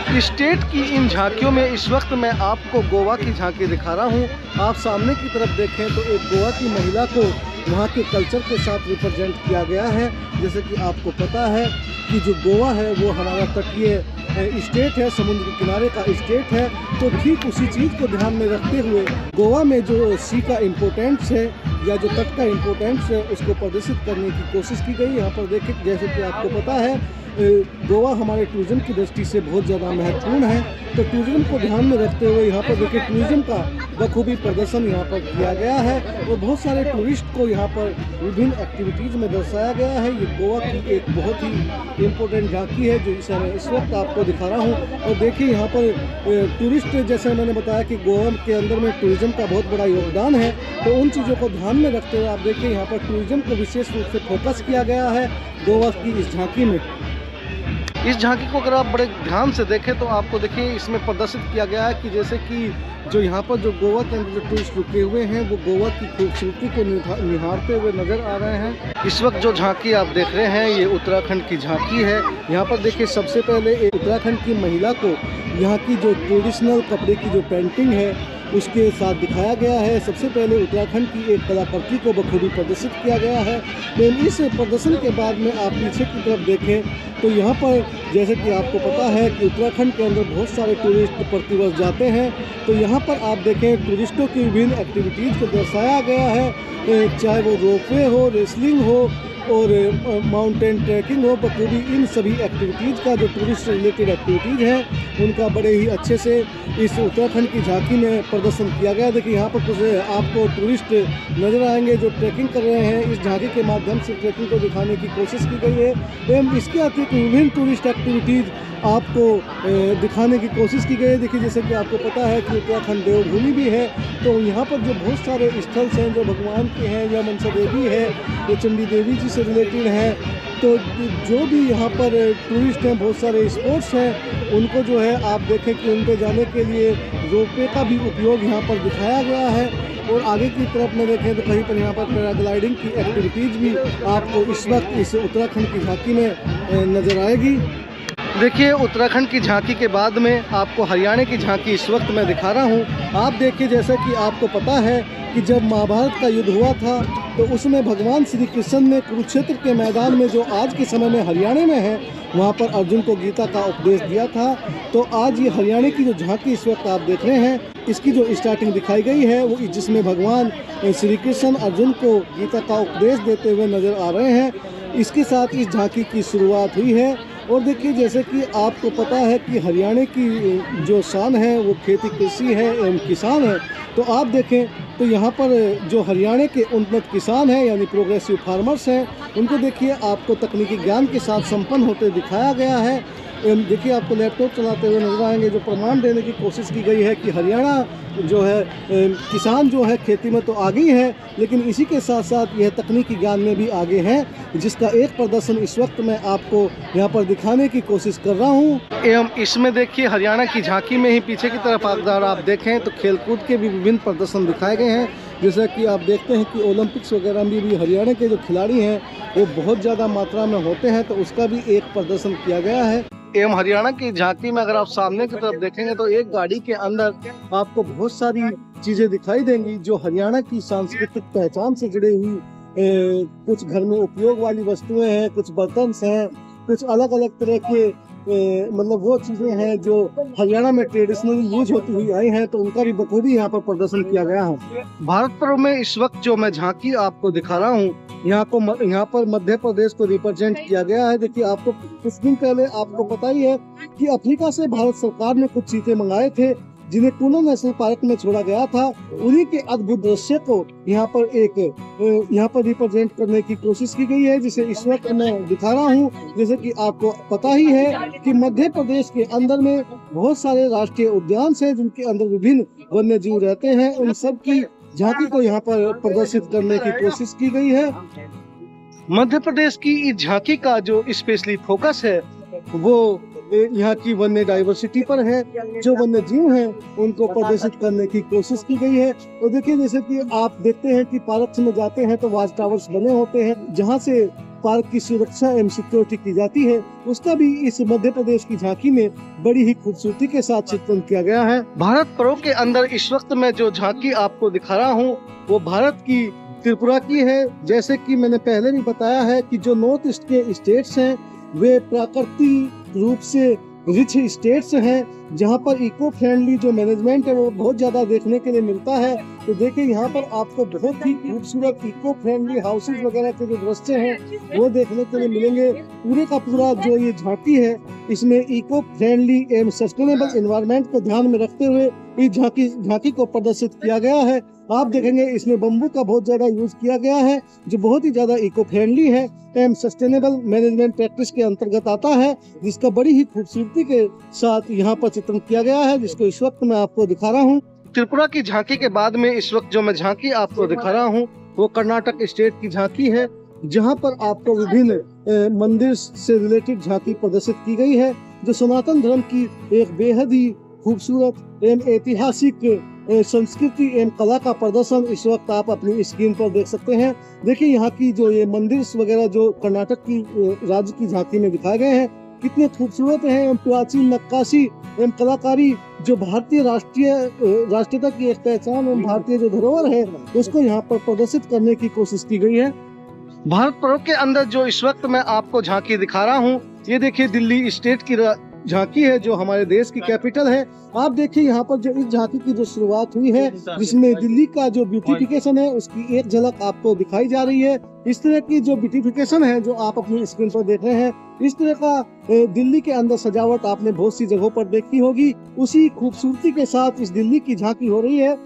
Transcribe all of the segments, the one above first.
State की इन झांकियों में इस वक्त मैं आपको गोवा की झांकी दिखा रहा हूँ। आप सामने की तरफ देखें तो एक गोवा की महिला को वहाँ के कल्चर के साथ रिप्रेजेंट किया गया है। जैसे कि आपको पता है कि जो गोवा है वो हमारा तटीय स्टेट है, समुद्र के किनारे का स्टेट है। तो ठीक उसी चीज़ को ध्यान में रखते हुए गोवा में जो सी का इम्पोर्टेंस है या जो तट का इम्पोर्टेंस है उसको प्रदर्शित करने की कोशिश की गई। यहाँ पर देखिए, जैसे कि आपको पता है गोवा हमारे टूरिज़्म की दृष्टि से बहुत ज़्यादा महत्वपूर्ण है। तो टूरिज़्म को ध्यान में रखते हुए यहाँ पर देखिए टूरिज़्म का बखूबी प्रदर्शन यहाँ पर किया गया है और बहुत सारे टूरिस्ट को यहाँ पर विभिन्न एक्टिविटीज़ में दर्शाया गया है। ये गोवा की एक बहुत ही इम्पोर्टेंट झांकी है जो मैं इस वक्त आपको दिखा रहा हूँ। और देखिए यहाँ पर टूरिस्ट, जैसे मैंने बताया कि गोवा के अंदर में टूरिज़्म का बहुत बड़ा योगदान है, तो उन चीज़ों को ध्यान में रखते हुए आप देखिए यहाँ पर टूरिज़्म को विशेष रूप से फोकस किया गया है गोवा की इस झांकी में। इस झांकी को अगर आप बड़े ध्यान से देखें तो आपको देखिए इसमें प्रदर्शित किया गया है कि जैसे कि जो यहाँ पर जो गोवा के अंदर जो टूरिस्ट रुके हुए हैं वो गोवा की खूबसूरती को निहारते हुए नज़र आ रहे हैं। इस वक्त जो झांकी आप देख रहे हैं ये उत्तराखंड की झांकी है। यहाँ पर देखिए सबसे पहले उत्तराखंड की महिला को यहाँ की जो ट्रेडिशनल कपड़े की जो पेंटिंग है उसके साथ दिखाया गया है। सबसे पहले उत्तराखंड की एक कलाकृति को बखूबी प्रदर्शित किया गया है। लेकिन इस प्रदर्शन के बाद में आप पीछे की तरफ देखें तो यहाँ पर जैसे कि आपको पता है कि उत्तराखंड के अंदर बहुत सारे टूरिस्ट प्रतिवर्ष जाते हैं। तो यहाँ पर आप देखें टूरिस्टों की विभिन्न एक्टिविटीज़ को दर्शाया गया है, चाहे वो रोपवे हो, रेसलिंग हो और माउंटेन ट्रैकिंग हो, बखूबी इन सभी एक्टिविटीज़ का जो टूरिस्ट रिलेटेड एक्टिविटीज़ हैं उनका बड़े ही अच्छे से इस उत्तराखंड की झांकी में प्रदर्शन किया गया। देखिए यहाँ पर कुछ आपको टूरिस्ट नज़र आएंगे जो ट्रैकिंग कर रहे हैं। इस झांकी के माध्यम से ट्रैकिंग को दिखाने की कोशिश की गई है एवं इसके अतिरिक्त विभिन्न टूरिस्ट एक्टिविटीज़ आपको दिखाने की कोशिश की गई है। देखिए जैसे कि आपको पता है कि उत्तराखंड देवभूमि भी है, तो यहाँ पर जो बहुत सारे स्थल हैं जो भगवान के हैं या मनसा देवी है, ये चंडी देवी जी से रिलेटेड हैं। तो जो भी यहाँ पर टूरिस्ट हैं, बहुत सारे स्पॉट्स हैं, उनको जो है आप देखें कि उन पर जाने के लिए रोपवे का भी उपयोग यहाँ पर दिखाया गया है। और आगे की तरफ में देखें तो कहीं पर यहाँ पर पैराग्लाइडिंग की एक्टिविटीज़ भी आपको इस वक्त इस उत्तराखंड की झांकी में नज़र आएगी। देखिए उत्तराखंड की झांकी के बाद में आपको हरियाणा की झांकी इस वक्त मैं दिखा रहा हूँ। आप देखिए जैसा कि आपको पता है कि जब महाभारत का युद्ध हुआ था तो उसमें भगवान श्री कृष्ण ने कुरुक्षेत्र के मैदान में, जो आज के समय में हरियाणा में है, वहाँ पर अर्जुन को गीता का उपदेश दिया था। तो आज ये हरियाणा की जो झांकी इस वक्त आप देख रहे हैं, इसकी जो स्टार्टिंग दिखाई गई है वो जिसमें भगवान श्री कृष्ण अर्जुन को गीता का उपदेश देते हुए नज़र आ रहे हैं, इसके साथ इस झांकी की शुरुआत हुई है। और देखिए जैसे कि आपको पता है कि हरियाणा की जो शान है वो खेती कृषि है एवं किसान है। तो आप देखें तो यहाँ पर जो हरियाणा के उन्नत किसान हैं यानी प्रोग्रेसिव फार्मर्स हैं, उनको देखिए आपको तकनीकी ज्ञान के साथ संपन्न होते दिखाया गया है। देखिए आपको लैपटॉप चलाते हुए नजर आएंगे, जो प्रमाण देने की कोशिश की गई है कि हरियाणा जो है किसान जो है खेती में तो आगे ही है, लेकिन इसी के साथ साथ यह तकनीकी ज्ञान में भी आगे है, जिसका एक प्रदर्शन इस वक्त मैं आपको यहाँ पर दिखाने की कोशिश कर रहा हूँ। एवं इसमें देखिए हरियाणा की झांकी में ही पीछे की तरफ अगर आप देखें तो खेलकूद के भी विभिन्न प्रदर्शन दिखाए गए हैं। जैसा कि आप देखते हैं कि ओलंपिक्स वगैरह में भी हरियाणा के जो खिलाड़ी हैं वो बहुत ज़्यादा मात्रा में होते हैं, तो उसका भी एक प्रदर्शन किया गया है। एवं हरियाणा की झांकी में अगर आप सामने की तरफ देखेंगे तो एक गाड़ी के अंदर आपको बहुत सारी चीज़ें दिखाई देंगी जो हरियाणा की सांस्कृतिक पहचान से जुड़ी हुई कुछ घर में उपयोग वाली वस्तुएं हैं, कुछ बर्तन हैं, कुछ अलग अलग तरह के मतलब वो चीज़ें हैं जो हरियाणा में ट्रेडिशनली यूज होती हुई आई हैं, तो उनका भी बखूबी यहाँ पर प्रदर्शन किया गया है। भारत पर्व में इस वक्त जो मैं झांकी आपको दिखा रहा हूँ, यहाँ पर मध्य प्रदेश को रिप्रेजेंट किया गया है। देखिए आपको कुछ दिन पहले आपको पता ही है कि अफ्रीका से भारत सरकार ने कुछ चीते मंगाए थे जिन्हें टूनो नेशनल पार्क में छोड़ा गया था। उन्हीं के अद्भुत दृश्य को यहाँ पर रिप्रेजेंट करने की कोशिश की गई है, जिसे इस वक्त मैं दिखा रहा हूँ। जैसे कि आपको पता ही है कि मध्य प्रदेश के अंदर में बहुत सारे राष्ट्रीय उद्यान हैं जिनके अंदर विभिन्न वन्य जीव रहते हैं। उन सब की झांकी को यहाँ पर प्रदर्शित करने की कोशिश की गई है। मध्य प्रदेश की इस झांकी का जो स्पेशली फोकस है वो यहाँ की वन्य डाइवर्सिटी पर है। जो वन्य जीव हैं उनको प्रदर्शित करने की कोशिश की गई है। तो देखिए जैसे कि आप देखते हैं कि पार्क में जाते हैं तो वाच टावर्स बने होते हैं जहाँ से पार्क की सुरक्षा एवं सिक्योरिटी की जाती है, उसका भी इस मध्य प्रदेश की झांकी में बड़ी ही खूबसूरती के साथ चित्रण किया गया है। भारत पर्व के अंदर इस वक्त मैं जो झांकी आपको दिखा रहा हूँ वो भारत की त्रिपुरा की है। जैसे कि मैंने पहले भी बताया है कि जो नॉर्थ ईस्ट के स्टेट्स हैं वे प्राकृतिक रूप से रिच स्टेट्स हैं, जहाँ पर इको फ्रेंडली जो मैनेजमेंट है वो बहुत ज्यादा देखने के लिए मिलता है। तो देखिए यहाँ पर आपको बहुत ही खूबसूरत इको फ्रेंडली हाउसेज वगैरह के जो दृश्य हैं वो देखने के लिए मिलेंगे। पूरे का पूरा जो ये झांकी है इसमें इको फ्रेंडली एवं सस्टेनेबल एनवायरनमेंट को ध्यान में रखते हुए इस झांकी को प्रदर्शित किया गया है। आप देखेंगे इसमें बम्बू का बहुत ज्यादा यूज किया गया है जो बहुत ही ज्यादा इको फ्रेंडली है एवं सस्टेनेबल मैनेजमेंट प्रैक्टिस के अंतर्गत आता है, जिसका बड़ी ही खूबसूरती के साथ यहाँ पर चित्रण किया गया है, जिसको इस वक्त मैं आपको दिखा रहा हूँ। त्रिपुरा की झांकी के बाद में इस वक्त जो मैं झांकी आपको दिखा रहा हूँ वो कर्नाटक स्टेट की झांकी है, जहाँ पर आपको विभिन्न मंदिर से रिलेटेड झांकी प्रदर्शित की गई है, जो सनातन धर्म की एक बेहद ही खूबसूरत एवं ऐतिहासिक संस्कृति एवं कला का प्रदर्शन इस वक्त आप अपनी स्क्रीन पर देख सकते हैं। देखिए यहाँ की जो ये मंदिर वगैरह जो कर्नाटक की राज्य की झांकी में दिखाए गए हैं कितने खूबसूरत हैं एवं प्राचीन नक्काशी एवं कलाकारी जो भारतीय राष्ट्रीयता की एक पहचान एवं भारतीय जो धरोहर है उसको यहाँ पर प्रदर्शित करने की कोशिश की गई है। भारत पर्व के अंदर जो इस वक्त मैं आपको झांकी दिखा रहा हूँ ये देखिए दिल्ली स्टेट की झांकी है जो हमारे देश की कैपिटल है। आप देखिए यहाँ पर जो इस झांकी की जो शुरुआत हुई है जिसमें दिल्ली का जो ब्यूटिफिकेशन है उसकी एक झलक आपको दिखाई जा रही है। इस तरह की जो ब्यूटिफिकेशन है जो आप अपनी स्क्रीन पर देख रहे हैं, इस तरह का दिल्ली के अंदर सजावट आपने बहुत सी जगहों पर देखी होगी। उसी खूबसूरती के साथ इस दिल्ली की झांकी हो रही है।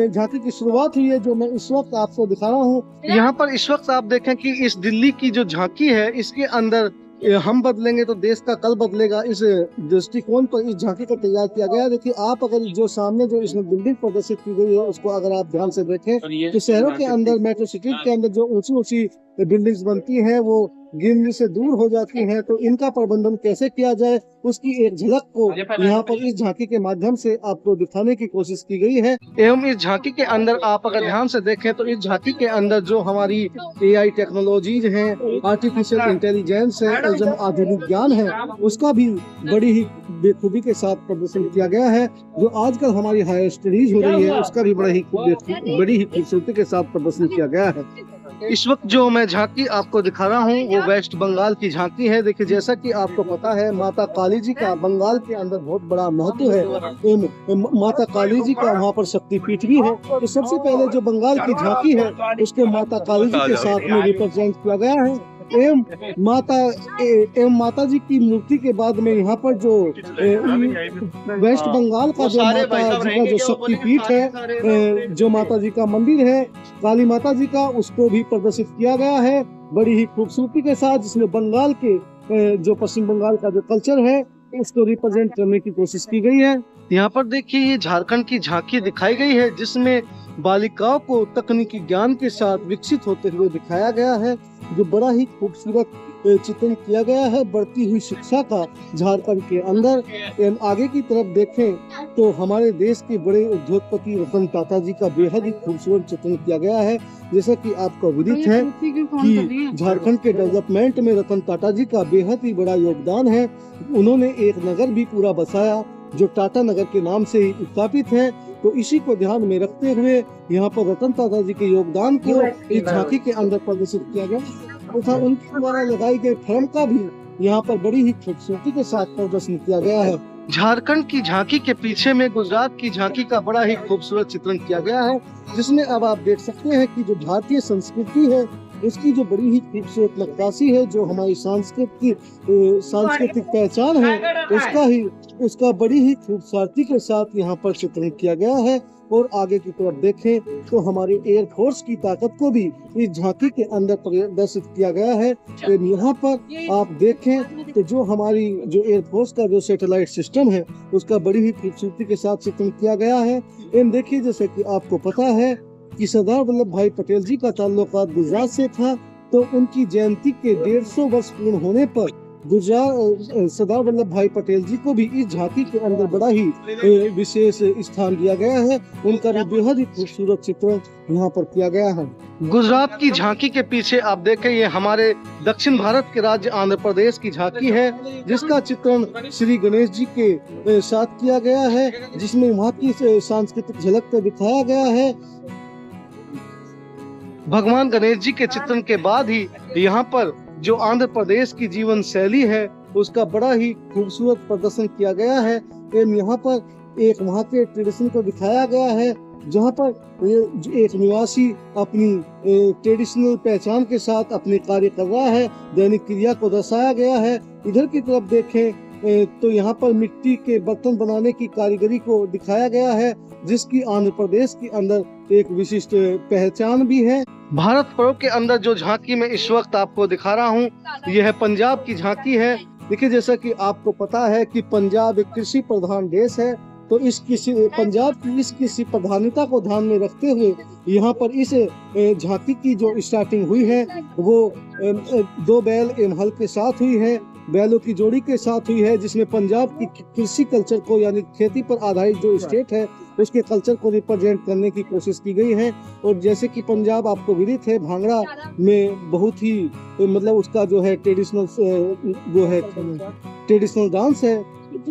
झांकी की शुरुआत हुई है जो मैं इस वक्त आपको दिखा रहा हूँ। यहाँ पर इस वक्त आप देखें कि इस दिल्ली की जो झांकी है इसके अंदर हम बदलेंगे तो देश का कल बदलेगा, इस दृष्टिकोण पर इस झांकी को तैयार किया गया। देखिए आप अगर जो सामने जो इसमें बिल्डिंग प्रदर्शित की गई है उसको अगर आप ध्यान से देखें तो शहरों के अंदर मेट्रो सिटी के अंदर जो ऊंची ऊंची बिल्डिंग्स बनती हैं वो ग्रीनरी से दूर हो जाती हैं, तो इनका प्रबंधन कैसे किया जाए उसकी एक झलक को यहाँ पर इस झांकी के माध्यम से आपको दिखाने की कोशिश की गई है। एवं इस झांकी के अंदर आप अगर ध्यान से देखें तो इस झांकी के अंदर जो हमारी AI टेक्नोलॉजीज हैं, आर्टिफिशियल इंटेलिजेंस है और जो आधुनिक ज्ञान है उसका भी बड़ी ही बेखूबी के साथ प्रदर्शन किया गया है। जो आजकल हमारी हायर स्टडीज हो रही है उसका भी बड़ी ही खूबसूरती के साथ प्रदर्शन किया गया है। इस वक्त जो मैं झांकी आपको दिखा रहा हूँ वो वेस्ट बंगाल की झांकी है। देखिए जैसा कि आपको पता है माता काली जी का बंगाल के अंदर बहुत बड़ा महत्व है। माता काली जी का वहाँ पर शक्तिपीठ भी है। तो सबसे पहले जो बंगाल की झांकी है उसको माता काली जी के साथ में रिप्रेजेंट किया गया है। एवं माता जी की मूर्ति के बाद में यहाँ पर जो वेस्ट बंगाल का जो माता जी का जो शक्तिपीठ है, जो माता जी का मंदिर है काली माता जी का, उसको भी प्रदर्शित किया गया है बड़ी ही खूबसूरती के साथ, जिसमें बंगाल के जो पश्चिम बंगाल का जो कल्चर है उसको रिप्रेजेंट करने की कोशिश की गई है। यहाँ पर देखिए ये झारखंड की झांकी दिखाई गई है जिसमें बालिकाओं को तकनीकी ज्ञान के साथ विकसित होते हुए दिखाया गया है, जो बड़ा ही खूबसूरत चित्रण किया गया है बढ़ती हुई शिक्षा का झारखंड के अंदर। आगे की तरफ देखें तो हमारे देश के बड़े उद्योगपति रतन टाटा जी का बेहद ही खूबसूरत चित्रण किया गया है। जैसा कि आपको विदित है कि झारखंड के डेवलपमेंट में रतन टाटा जी का बेहद ही बड़ा योगदान है। उन्होंने एक नगर भी पूरा बसाया जो टाटा नगर के नाम से ही स्थापित है। तो इसी को ध्यान में रखते हुए यहाँ पर रतन टाटा जी के योगदान को इस झांकी के अंदर प्रदर्शित किया गया तथा उनके द्वारा लगाई गई फिल्म का भी यहाँ पर बड़ी ही खूबसूरती के साथ प्रदर्शन किया गया है। झारखंड की झांकी के पीछे में गुजरात की झांकी का बड़ा ही खूबसूरत चित्रण किया गया है, जिसमें अब आप देख सकते हैं कि जो भारतीय संस्कृति है उसकी जो बड़ी ही खूबसूरत नक्काशी है, जो हमारी सांस्कृतिक पहचान है उसका बड़ी ही खूबसूरती के साथ यहाँ पर चित्रण किया गया है। और आगे की तरफ देखें तो हमारी एयरफोर्स की ताकत को भी इस झांकी के अंदर प्रदर्शित किया गया है। तो यहाँ पर आप देखें तो जो हमारी जो एयरफोर्स का जो सैटेलाइट सिस्टम है उसका बड़ी ही खूबसूरती के साथ चित्रण किया गया है। इन देखिए जैसे कि आपको पता है कि सरदार वल्लभ भाई पटेल जी का ताल्लुकात गुजरात से था, तो उनकी जयंती के 150 वर्ष पूर्ण होने पर गुजरात सरदार वल्लभ भाई पटेल जी को भी इस झांकी के अंदर बड़ा ही विशेष स्थान दिया गया है। उनका भी बेहद ही खूबसूरत चित्रण यहाँ पर किया गया है। गुजरात की झांकी के पीछे आप देखें, ये हमारे दक्षिण भारत के राज्य आंध्र प्रदेश की झांकी है, जिसका चित्रण श्री गणेश जी के साथ किया गया है, जिसमें वहाँ की सांस्कृतिक झलक को दिखाया गया है। भगवान गणेश जी के चित्रण के बाद ही यहाँ पर जो आंध्र प्रदेश की जीवन शैली है उसका बड़ा ही खूबसूरत प्रदर्शन किया गया है। यहाँ पर एक वहाँ के ट्रेडिशन को दिखाया गया है, जहाँ पर एक निवासी अपनी ट्रेडिशनल पहचान के साथ अपने कार्य कर रहा है, दैनिक क्रिया को दर्शाया गया है। इधर की तरफ देखें तो यहाँ पर मिट्टी के बर्तन बनाने की कारीगरी को दिखाया गया है, जिसकी आंध्र प्रदेश के अंदर एक विशिष्ट पहचान भी है। भारत पर्व के अंदर जो झांकी में इस वक्त आपको दिखा रहा हूँ, यह पंजाब की झांकी है। देखिए, जैसा कि आपको पता है कि पंजाब एक कृषि प्रधान देश है, तो इस पंजाब की इस कृषि प्रधानता को ध्यान में रखते हुए यहाँ पर इस झांकी की जो स्टार्टिंग हुई है वो 2 बैल एवं हल के साथ हुई है, बैलों की जोड़ी के साथ हुई है, जिसमें पंजाब की कृषि कल्चर को यानी खेती पर आधारित जो स्टेट है उसके कल्चर को रिप्रेजेंट करने की कोशिश की गई है। और जैसे कि पंजाब आपको विदित है, भांगड़ा में बहुत ही मतलब उसका जो है ट्रेडिशनल वो है ट्रेडिशनल डांस है,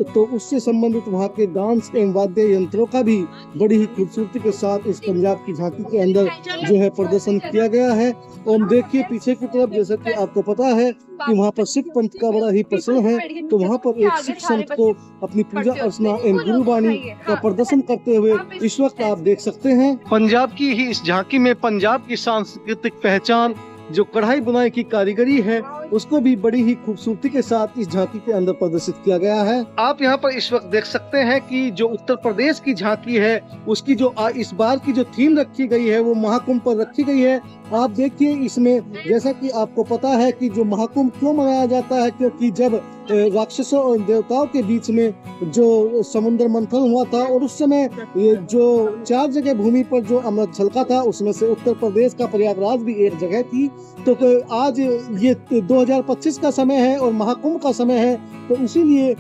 तो उससे संबंधित वहाँ के डांस एवं वाद्य यंत्रों का भी बड़ी ही खूबसूरती के साथ इस पंजाब की झांकी के अंदर जो है प्रदर्शन किया गया है। और देखिए पीछे की तरफ, जैसा कि आपको पता है कि वहाँ पर सिख पंथ का बड़ा ही प्रचलन है, तो वहाँ पर एक सिख संत को अपनी पूजा अर्चना एवं गुरुबाणी का प्रदर्शन करते हुए इस वक्त आप देख सकते हैं। पंजाब की ही इस झांकी में पंजाब की सांस्कृतिक पहचान जो कढ़ाई बुनाई की कारीगरी है उसको भी बड़ी ही खूबसूरती के साथ इस झांकी के अंदर प्रदर्शित किया गया है। आप यहाँ पर इस वक्त देख सकते हैं कि जो उत्तर प्रदेश की झांकी है उसकी जो इस बार की जो थीम रखी गई है वो महाकुंभ पर रखी गई है। आप देखिए इसमें, जैसा कि आपको पता है कि जो महाकुंभ क्यों मनाया जाता है, क्योंकि जब राक्षसों और देवताओं के बीच में जो समुद्र मंथन हुआ था और उस समय जो 4 जगह भूमि पर जो अमृत छलका था उसमें से उत्तर प्रदेश का प्रयागराज भी एक जगह थी। तो आज ये 2025 का समय है और महाकुंभ का समय है, तो इसीलिए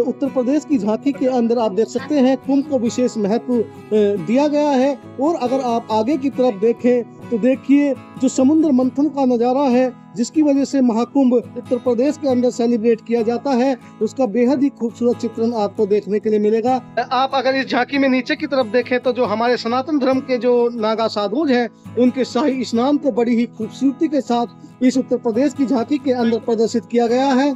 उत्तर प्रदेश की झांकी के अंदर आप देख सकते हैं कुंभ को विशेष महत्व दिया गया है। और अगर आप आगे की तरफ देखें तो देखिए जो समुद्र मंथन का नजारा है, जिसकी वजह से महाकुंभ उत्तर प्रदेश के अंदर सेलिब्रेट किया जाता है, उसका बेहद ही खूबसूरत चित्रण आपको देखने के लिए मिलेगा। आप अगर इस झांकी में नीचे की तरफ देखें तो जो हमारे सनातन धर्म के जो नागा साधु हैं उनके शाही स्नान को बड़ी ही खूबसूरती के साथ इस उत्तर प्रदेश की झांकी के अंदर प्रदर्शित किया गया है।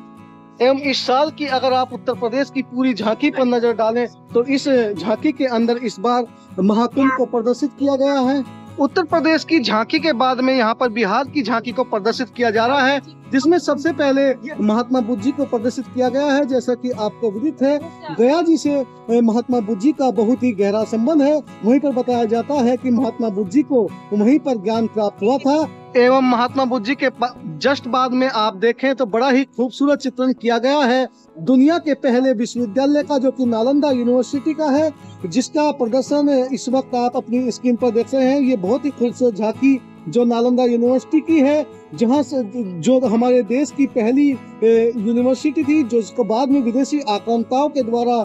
एवं इस साल की अगर आप उत्तर प्रदेश की पूरी झांकी पर नजर डालें तो इस झांकी के अंदर इस बार महाकुंभ को प्रदर्शित किया गया है। उत्तर प्रदेश की झांकी के बाद में यहाँ पर बिहार की झांकी को प्रदर्शित किया जा रहा है, जिसमें सबसे पहले महात्मा बुद्ध जी को प्रदर्शित किया गया है। जैसा कि आपको विदित है, गया जी से महात्मा बुद्ध जी का बहुत ही गहरा संबंध है। वहीं पर बताया जाता है कि महात्मा बुद्ध जी को वहीं पर ज्ञान प्राप्त हुआ था। एवं महात्मा बुद्ध जी के जस्ट बाद में आप देखें तो बड़ा ही खूबसूरत चित्रण किया गया है दुनिया के पहले विश्वविद्यालय का, जो कि नालंदा यूनिवर्सिटी का है, जिसका प्रदर्शन इस वक्त आप अपनी स्क्रीन पर देख रहे हैं। ये बहुत ही खूबसूरत झांकी जो नालंदा यूनिवर्सिटी की है, जहां से जो हमारे देश की पहली यूनिवर्सिटी थी, जो इसको बाद में विदेशी आक्रांताओं के द्वारा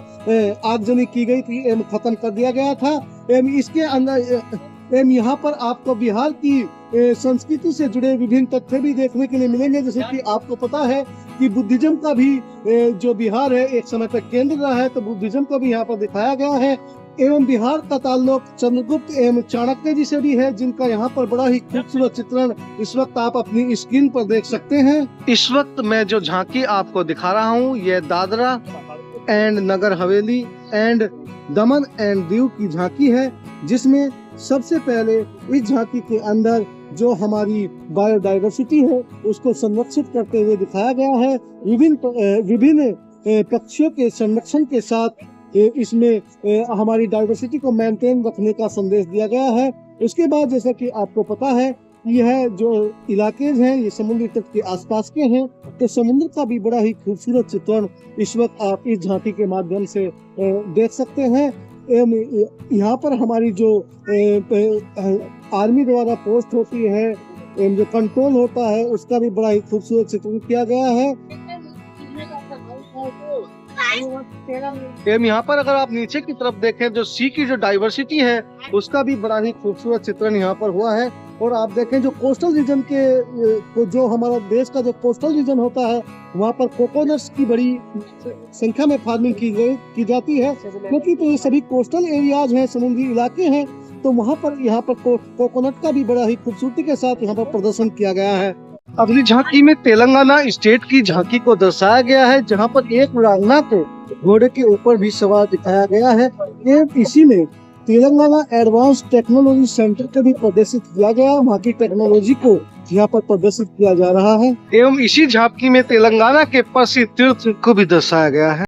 आगजनी की गई थी एवं खत्म कर दिया गया था। एवं इसके अंदर यहाँ पर आपको बिहार की संस्कृति से जुड़े विभिन्न तथ्य भी देखने के लिए मिलेंगे। जैसे कि आपको पता है कि बुद्धिज्म का भी जो बिहार है एक समय तक केंद्र रहा है, तो बुद्धिज्म को भी यहाँ पर दिखाया गया है। एवं बिहार का ताल्लुक चंद्रगुप्त एवं चाणक्य जी से भी है, जिनका यहाँ पर बड़ा ही खूबसूरत चित्रण इस वक्त आप अपनी स्क्रीन पर देख सकते हैं। इस वक्त मैं जो झांकी आपको दिखा रहा हूँ ये Dadra and Nagar Haveli and Daman and Diu की झांकी है, जिसमें सबसे पहले इस झांकी के अंदर जो हमारी बायोडाइवर्सिटी है उसको संरक्षित करते हुए दिखाया गया है। विभिन्न पक्षियों के संरक्षण के साथ इसमें हमारी डाइवर्सिटी को मेंटेन रखने का संदेश दिया गया है। उसके बाद जैसा कि आपको पता है यह जो इलाके हैं ये समुद्री तट के आसपास के हैं, तो समुद्र का भी बड़ा ही खूबसूरत चित्रण इस वक्त आप इस झांकी के माध्यम से देख सकते हैं। यहाँ पर हमारी जो आर्मी द्वारा पोस्ट होती है, जो कंट्रोल होता है, उसका भी बड़ा ही खूबसूरत चित्रण किया गया है। एवं यहाँ पर अगर आप नीचे की तरफ देखें, जो सी की जो डाइवर्सिटी है उसका भी बड़ा ही खूबसूरत चित्रण यहाँ पर हुआ है। और आप देखें जो कोस्टल रीजन के जो हमारा देश का जो कोस्टल रीजन होता है, वहाँ पर कोकोनट्स की बड़ी संख्या में फार्मिंग की जाती है, क्योंकि तो ये सभी कोस्टल एरियाज हैं, समुद्री इलाके हैं, तो वहाँ पर कोकोनट का भी बड़ा ही खूबसूरती के साथ यहाँ पर प्रदर्शन किया गया है। अगली झांकी में तेलंगाना स्टेट की झांकी को दर्शाया गया है, जहाँ पर एक वीरांगना को घोड़े के ऊपर भी सवार दिखाया गया है। एवं इसी में तेलंगाना एडवांस टेक्नोलॉजी सेंटर को भी प्रदर्शित किया गया है, वहाँ की टेक्नोलॉजी को यहाँ पर प्रदर्शित किया जा रहा है। एवं इसी झांकी में तेलंगाना के प्रसिद्ध तीर्थ को भी दर्शाया गया है।